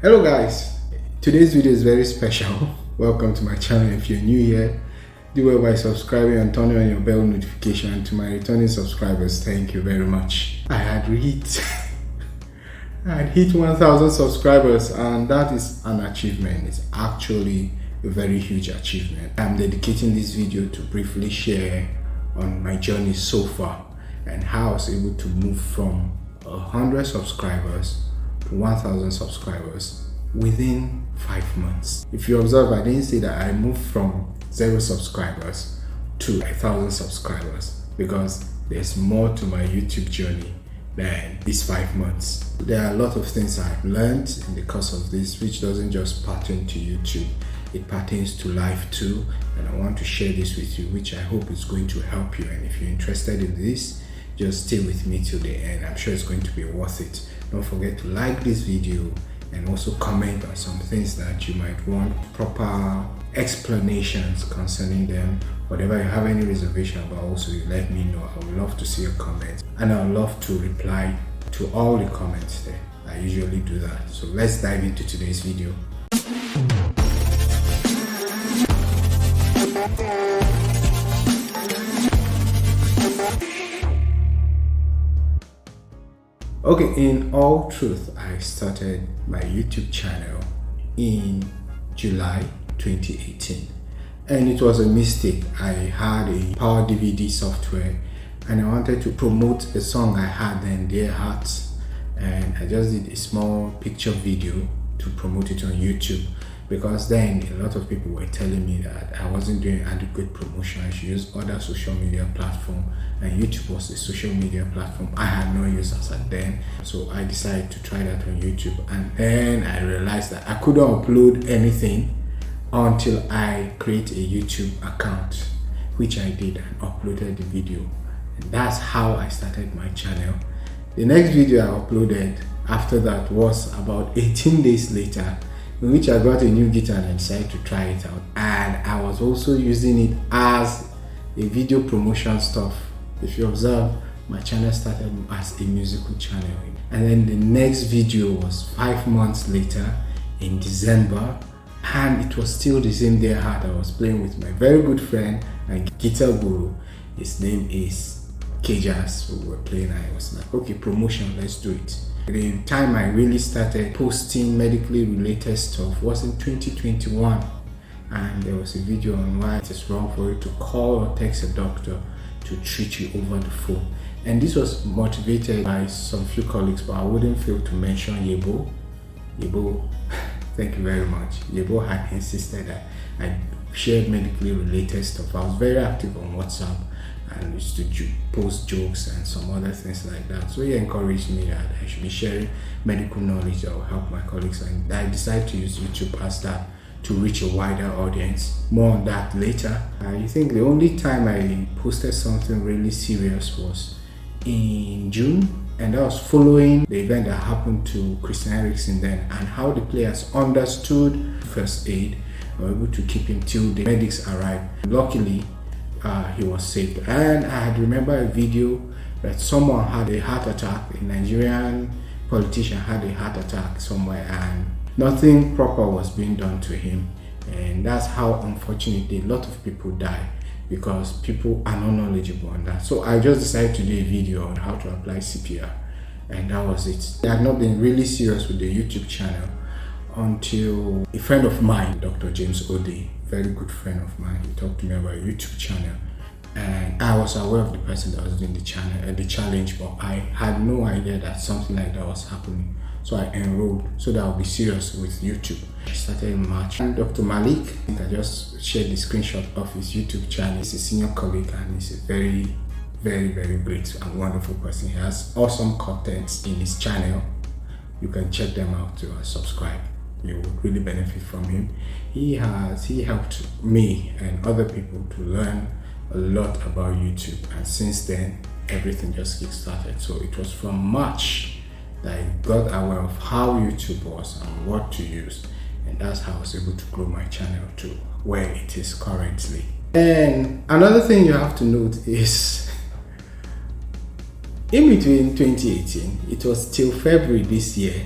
Hello guys, today's video is very special. Welcome to my channel. If you're new here, do well by subscribing and turning on your bell notification. To my returning subscribers, thank you very much. I had hit 1,000 subscribers, and that is an achievement. It's actually a very huge achievement. I'm dedicating this video to briefly share on my journey so far and how I was able to move from 100 subscribers to 1,000 subscribers within 5 months. If you observe, I didn't say that I moved from 0 subscribers to 1,000 subscribers because there's more to my YouTube journey than these 5 months. There are a lot of things I've learned in the course of this, which doesn't just pertain to YouTube, it pertains to life too, and I want to share this with you, which I hope is going to help you. And if you're interested in this, just stay with me till the end. I'm sure it's going to be worth it. Don't forget to like this video and also comment on some things that you might want proper explanations concerning them. Whatever you have any reservation about, also you let me know. I would love to see your comments, and I would love to reply to all the comments there. I usually do that. So let's dive into today's video. Okay, in all truth, I started my YouTube channel in July 2018, and it was a mistake. I had a Power DVD software and I wanted to promote a song I had then, Dear Hearts, and I just did a small picture video to promote it on YouTube, because then a lot of people were telling me that I wasn't doing adequate promotion. I should use other social media platform, and YouTube was a social media platform I had no users at then. So I decided to try that on YouTube, and then I realized that I couldn't upload anything until I create a YouTube account, which I did and uploaded the video. And that's how I started my channel. The next video I uploaded after that was about 18 days later, in which I got a new guitar and I decided to try it out, and I was also using it as a video promotion stuff. If you observe, my channel started as a musical channel, and then the next video was 5 months later in December, and it was still the same Dear Heart. I was playing with my very good friend and guitar guru. His name is Kejas. We were playing, and I was like, okay, promotion, let's do it. The time I really started posting medically related stuff was in 2021, and there was a video on why it is wrong for you to call or text a doctor to treat you over the phone. And this was motivated by some few colleagues, but I wouldn't fail to mention Yebo. Thank you very much. Yebo had insisted that I shared medically related stuff. I was very active on WhatsApp and used to post jokes and some other things like that. So he encouraged me that I should be sharing medical knowledge that will help my colleagues, and I decided to use YouTube as that to reach a wider audience. More on that later. I think the only time I posted something really serious was in June, and that was following the event that happened to Christian Eriksen then, and how the players understood first aid, were able to keep him till the medics arrived. Luckily, he was saved. And I remember a video that someone had a heart attack. A Nigerian politician had a heart attack somewhere, and nothing proper was being done to him. And that's how, unfortunately, a lot of people die because people are not knowledgeable on that. So I just decided to do a video on how to apply CPR, and that was it. I had not been really serious with the YouTube channel until a friend of mine, Dr. James Ode, very good friend of mine, he talked to me about a YouTube channel, and I was aware of the person that was doing the channel, the challenge, but I had no idea that something like that was happening. So I enrolled so that I'll be serious with YouTube. I started in March. And Dr. Malik, I just shared the screenshot of his YouTube channel. He's a senior colleague, and he's a very, very, very great and wonderful person. He has awesome contents in his channel. You can check them out to subscribe. You would really benefit from him. He helped me and other people to learn a lot about YouTube, and since then everything just kick-started. So it was from March that I got aware of how YouTube was and what to use, and that's how I was able to grow my channel to where it is currently. And another thing you have to note is in between 2018, it was till February this year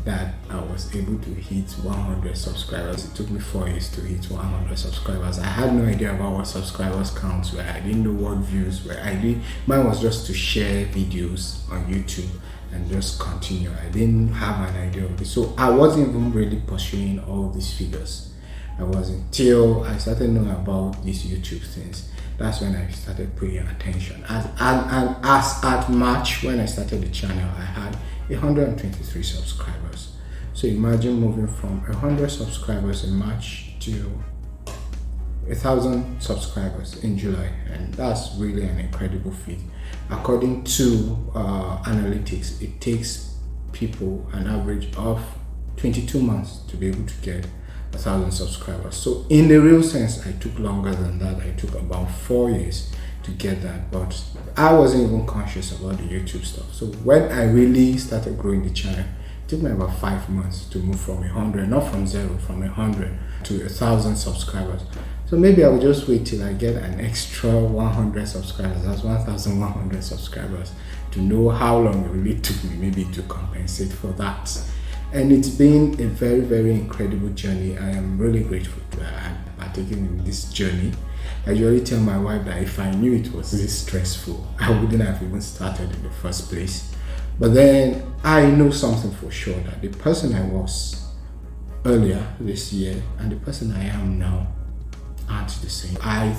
that I was able to hit 100 subscribers. It took me 4 years to hit 100 subscribers. I had no idea about what subscribers counts were. I didn't know what views were. Mine was just to share videos on YouTube and just continue. I didn't have an idea of it. So I wasn't even really pursuing all these figures. I wasn't till I started knowing about these YouTube things. That's when I started paying attention. As at March, when I started the channel, I had 123 subscribers. So imagine moving from 100 subscribers in March to 1,000 subscribers in July, and that's really an incredible feat. According to analytics, it takes people an average of 22 months to be able to get 1,000 subscribers. So in the real sense, I took longer than that. I took about 4 years to get that, but I wasn't even conscious about the YouTube stuff. So when I really started growing the channel, it took me about 5 months to move from 100, not from zero, from 100 to 1,000 subscribers. So maybe I'll just wait till I get an extra 100 subscribers, that's 1,100 subscribers, to know how long it really took me maybe to compensate for that. And it's been a very, very incredible journey. I am really grateful to have partaken in this journey. I usually tell my wife that if I knew it was this stressful, I wouldn't have even started in the first place. But then I know something for sure, that the person I was earlier this year and the person I am now aren't the same. I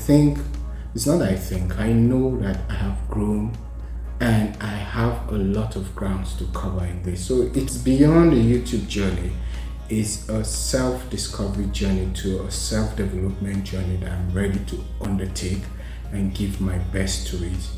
know that I have grown, and I have a lot of grounds to cover in this. So it's beyond the YouTube journey. It's a self-discovery journey to a self-development journey that I'm ready to undertake and give my best to it.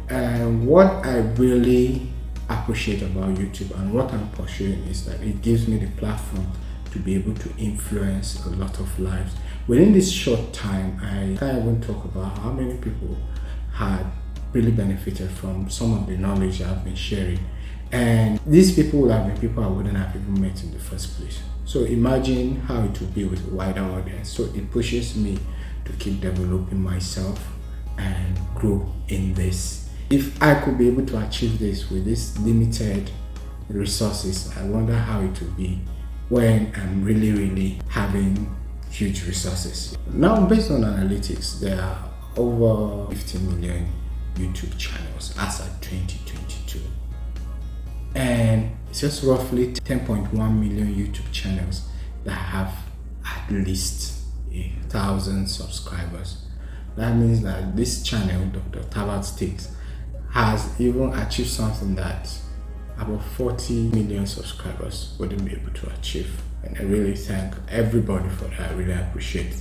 And what I really appreciate about YouTube and what I'm pursuing is that it gives me the platform to be able to influence a lot of lives. Within this short time, I can't even talk about how many people had really benefited from some of the knowledge I've been sharing, and these people would have been people I wouldn't have even met in the first place. So imagine how it would be with a wider audience. So it pushes me to keep developing myself and grow in this. If I could be able to achieve this with this limited resources, I wonder how it will be when I'm really having huge resources. Now, based on analytics, there are over 50 million YouTube channels as at 2022, and it's just roughly 10.1 million YouTube channels that have at least 1,000 subscribers. That means that this channel, Dr. Tabat Takes, has even achieved something that about 40 million subscribers wouldn't be able to achieve. And I really thank everybody for that. I really appreciate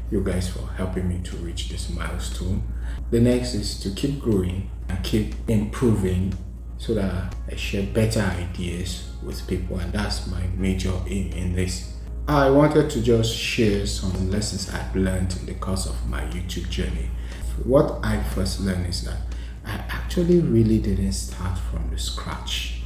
you guys for helping me to reach this milestone. The next is to keep growing and keep improving so that I share better ideas with people, and that's my major aim in this. I wanted to just share some lessons I've learned in the course of my YouTube journey. What I first learned is that I actually really didn't start from the scratch.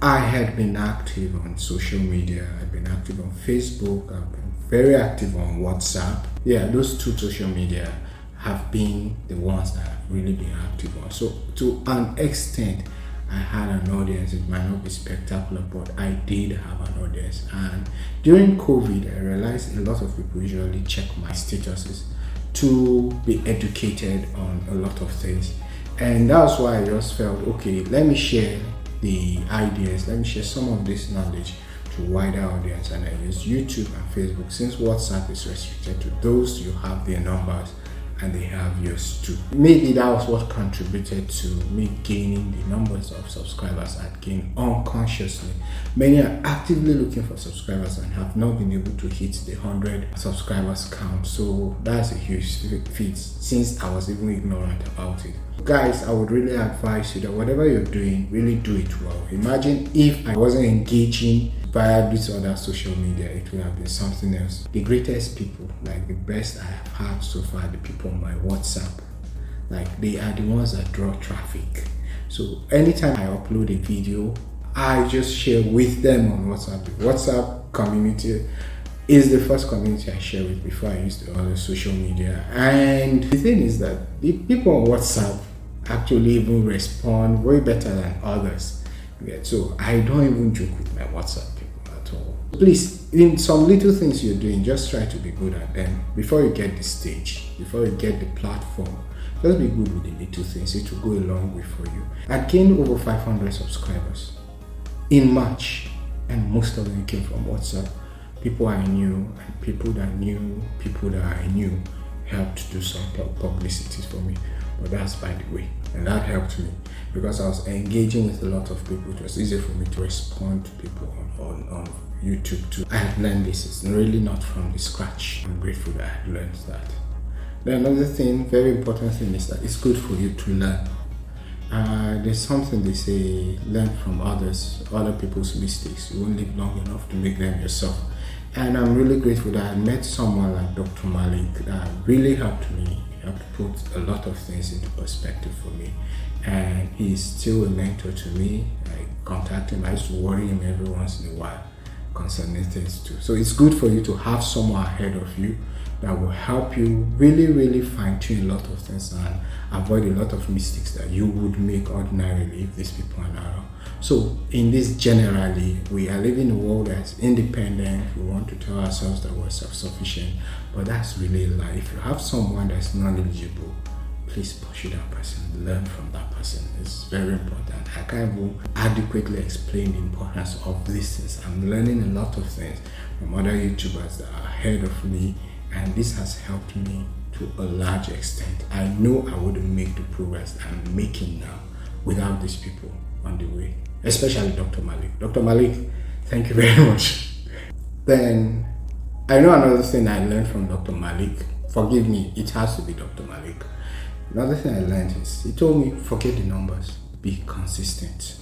I had been active on social media. I've been active on Facebook. I've been very active on WhatsApp. Yeah, those two social media have been the ones that I've really been active on. So to an extent, I had an audience. It might not be spectacular, but I did have an audience. And during COVID, I realized a lot of people usually check my statuses to be educated on a lot of things. And that's why I just felt, okay, let me share the ideas, let me share some of this knowledge to a wider audience. And I use YouTube and Facebook, since WhatsApp is restricted to those you have their numbers and they have yours too. Maybe that was what contributed to me gaining the numbers of subscribers I'd gained unconsciously. Many are actively looking for subscribers and have not been able to hit the 100 subscribers count. So that's a huge feat, since I was even ignorant about it. Guys, I would really advise you that whatever you're doing, really do it well. Imagine if I wasn't engaging via this other social media, it would have been something else. The greatest people, like the best I have had so far, the people on my WhatsApp, like they are the ones that draw traffic. So anytime I upload a video, I just share with them on WhatsApp. The WhatsApp community is the first community I share with before I use the other social media. And the thing is that the people on WhatsApp actually even respond way better than others. Yeah, so I don't even joke with my WhatsApp people. Please, in some little things you're doing, just try to be good at them. Before you get the stage, before you get the platform, just be good with the little things. It will go a long way for you. I gained over 500 subscribers in March, and most of them came from WhatsApp. People I knew and people that knew people that I knew helped do some publicity for me. But that's by the way, and that helped me because I was engaging with a lot of people. It was easier for me to respond to people on YouTube too. I had learned this. It's really not from the scratch. I'm grateful that I had learned that. Then another thing, very important thing, is that it's good for you to learn. There's something they say, learn from others, other people's mistakes. You won't live long enough to make them yourself. And I'm really grateful that I met someone like Dr. Malik that really helped me, helped put a lot of things into perspective for me. And he's still a mentor to me. I contact him, I used to worry him every once in a while concerning things too. So it's good for you to have someone ahead of you that will help you really fine-tune a lot of things and avoid a lot of mistakes that you would make ordinarily if these people are not around. So in this, generally, we are living in a world that's independent. We want to tell ourselves that we're self-sufficient, but that's really a lie. If you have someone that's knowledgeable, please pursue that person, learn from that person. It's very important. I can't even adequately explain the importance of these things. I'm learning a lot of things from other YouTubers that are ahead of me, and this has helped me to a large extent. I know I wouldn't make the progress I'm making now without these people on the way, especially Dr. Malik. Dr. Malik, thank you very much. Then, I know another thing I learned from Dr. Malik. Forgive me, it has to be Dr. Malik. Another thing I learned is, he told me, forget the numbers, be consistent.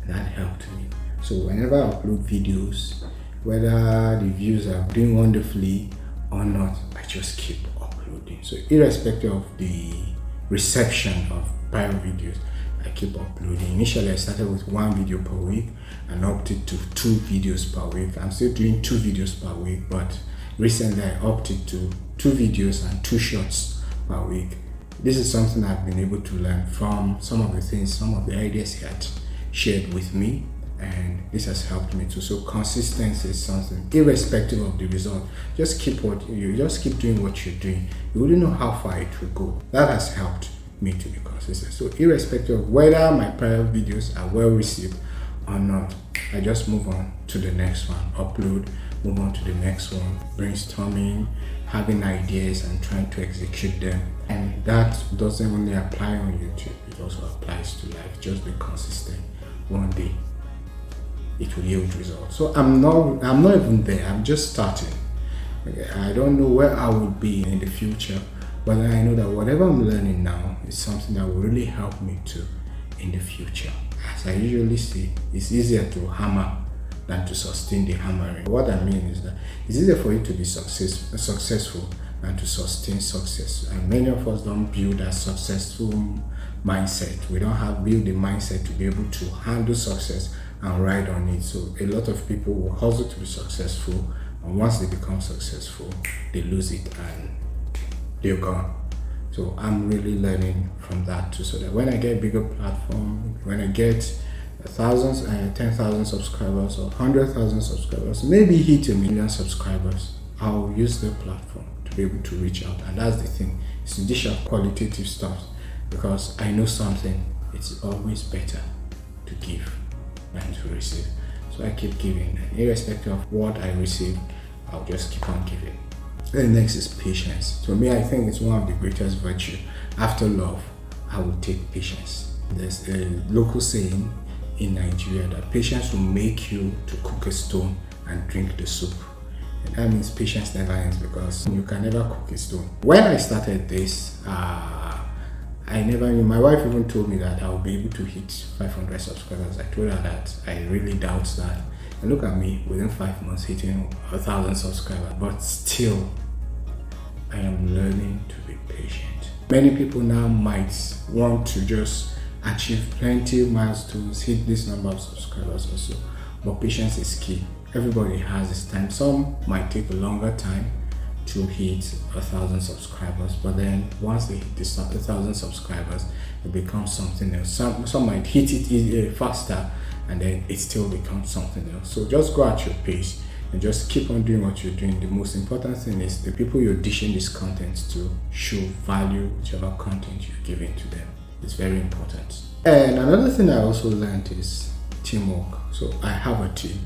And that helped me. So whenever I upload videos, whether the views are doing wonderfully or not, I just keep uploading. So irrespective of the reception of prior videos, I keep uploading. Initially I started with 1 video per week and upped it to 2 videos per week. I'm still doing 2 videos per week, but recently I upped it to 2 videos and 2 shorts per week. This is something I've been able to learn from some of the things, some of the ideas he had shared with me, and this has helped me too. So consistency is something, irrespective of the result. Just keep doing what you're doing. You wouldn't know how far it will go. That has helped me to be consistent. So irrespective of whether my prior videos are well received or not, I just move on to the next one, upload, move on to the next one, brainstorming, having ideas and trying to execute them. And that doesn't only apply on YouTube, it also applies to life. Just be consistent. One day it will yield results. So I'm not even there. I'm just starting. I don't know where I will be in the future, but I know that whatever I'm learning now is something that will really help me too in the future. As I usually say, it's easier to hammer than to sustain the hammering. What I mean is that it's easier for you to be successful than to sustain success. And many of us don't build a successful mindset. We don't build the mindset to be able to handle success and ride on it. So a lot of people will hustle to be successful, and once they become successful, they lose it and they're gone. So I'm really learning from that too, so that when I get a bigger platform, when I get 10,000 subscribers or 100,000 subscribers, maybe hit 1 million subscribers, I'll use the platform to be able to reach out. And that's the thing, it's to dish out qualitative stuff, because I know something, it's always better to give than to receive. So I keep giving, and irrespective of what I receive, I'll just keep on giving. Then next is patience. To me, I think it's one of the greatest virtues. After love, I will take patience. There's a local saying in Nigeria that patience will make you to cook a stone and drink the soup. And that means patience never ends, because you can never cook a stone. When I started this, I never knew. My wife even told me that I will be able to hit 500 subscribers. I told her that I really doubt that. And look at me, within 5 months hitting 1,000 subscribers. But still, I am learning to be patient. Many people now might want to just achieve plenty of milestones, hit this number of subscribers also. But patience is key. Everybody has its time. Some might take a longer time to hit 1,000 subscribers, but then once they hit 1,000 subscribers, it becomes something else. Some might hit it faster, and then it still becomes something else. So just go at your pace. and just keep on doing what you're doing. The most important thing is the people you're dishing this content to show value whichever content you're giving to them. It's very important. And another thing I also learned is teamwork. So I have a team.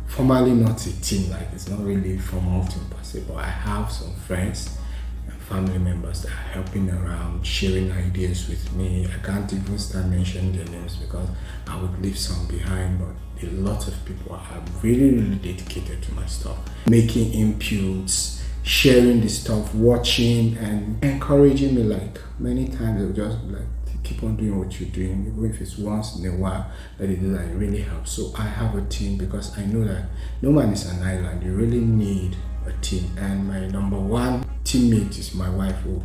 Formally not a team, like it's not really a formal team per se, but I have some friends and family members that are helping around, sharing ideas with me. I can't even start mentioning their names because I would leave some behind, but a lot of people are really dedicated to my stuff, making inputs, sharing the stuff, watching and encouraging me. Like many times they'll just be like, keep on doing what you're doing, even if it's once in a while that it really helps. So I have a team because I know that no man is an island. You really need a team, and my number one teammate is my wife. Who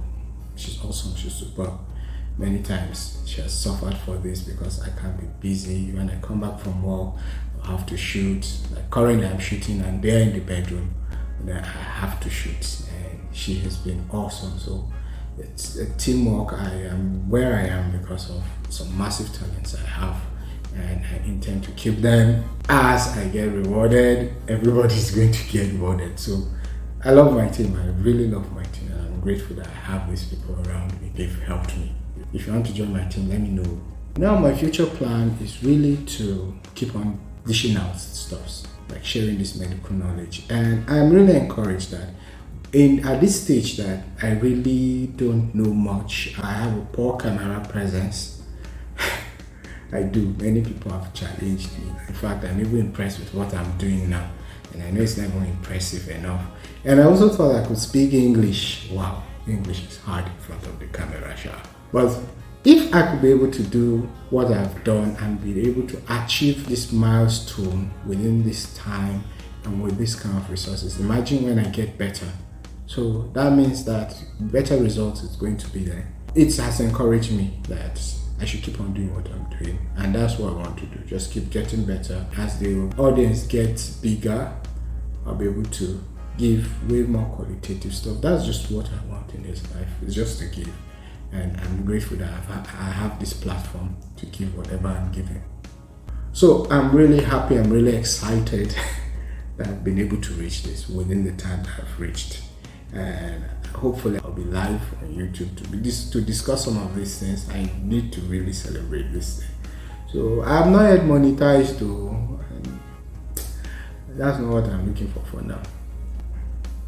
she's awesome, she's super. Many times she has suffered for this because I can't be busy. When I come back from work, I have to shoot. Like currently I'm shooting and they're in the bedroom, and I have to shoot, and she has been awesome. So it's a teamwork. I am where I am because of some massive talents I have, and I intend to keep them. As I get rewarded, everybody's going to get rewarded. So I love my team. I really love my team, and I'm grateful that I have these people around me. They've helped me. If you want to join my team, let me know. Now my future plan is really to keep on dishing out stuff, like sharing this medical knowledge, and I'm really encouraged that at this stage that I really don't know much. I have a poor camera presence. I do. Many people have challenged me. In fact, I'm even impressed with what I'm doing now, and I know it's not even impressive enough. And I also thought I could speak English. Wow, English is hard in front of the camera, sure. But if I could be able to do what I've done and be able to achieve this milestone within this time and with this kind of resources, imagine when I get better. So that means that better results is going to be there. It has encouraged me that I should keep on doing what I'm doing, and that's what I want to do. Just keep getting better. As the audience gets bigger, I'll be able to give way more qualitative stuff. That's just what I want in this life. It's just to give, and I'm grateful that I have this platform to give whatever I'm giving. So I'm really happy. I'm really excited that I've been able to reach this within the time that I've reached. And hopefully I'll be live on YouTube to discuss some of these things. I need to really celebrate this thing. So I'm not yet monetized though, and that's not what I'm looking for now.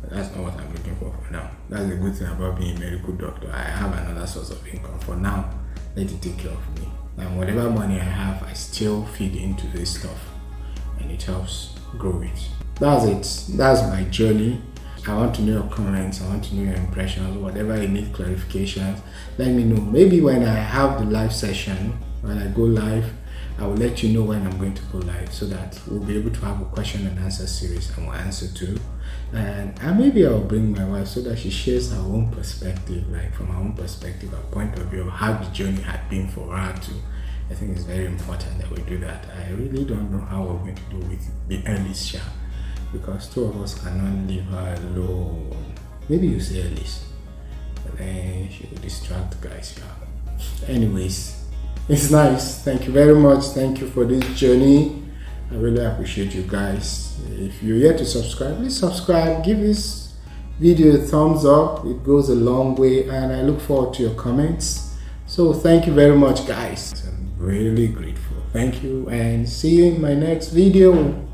That's not what I'm looking for now. That's the good thing about being a medical doctor. I have another source of income. For now, let it take care of me. And whatever money I have, I still feed into this stuff, and it helps grow it. That's it. That's my journey. I want to know your comments, I want to know your impressions, whatever you need clarifications, let me know. Maybe when I have the live session, when I go live, I will let you know when I'm going to go live so that we'll be able to have a question and answer series and we'll answer too. And maybe I'll bring my wife so that she shares her own perspective, like from her own perspective, her point of view of how the journey had been for her too. I think it's very important that we do that. I really don't know how we're going to do with the Ellis share, because two of us cannot leave her alone. Maybe you say Ellis, but then she will distract guys. Yeah. Anyways, it's nice. Thank you very much. Thank you for this journey. I really appreciate you guys. If you're yet to subscribe, please subscribe. Give this video a thumbs up. It goes a long way, and I look forward to your comments. So thank you very much, guys. I'm really grateful. Thank you, and see you in my next video.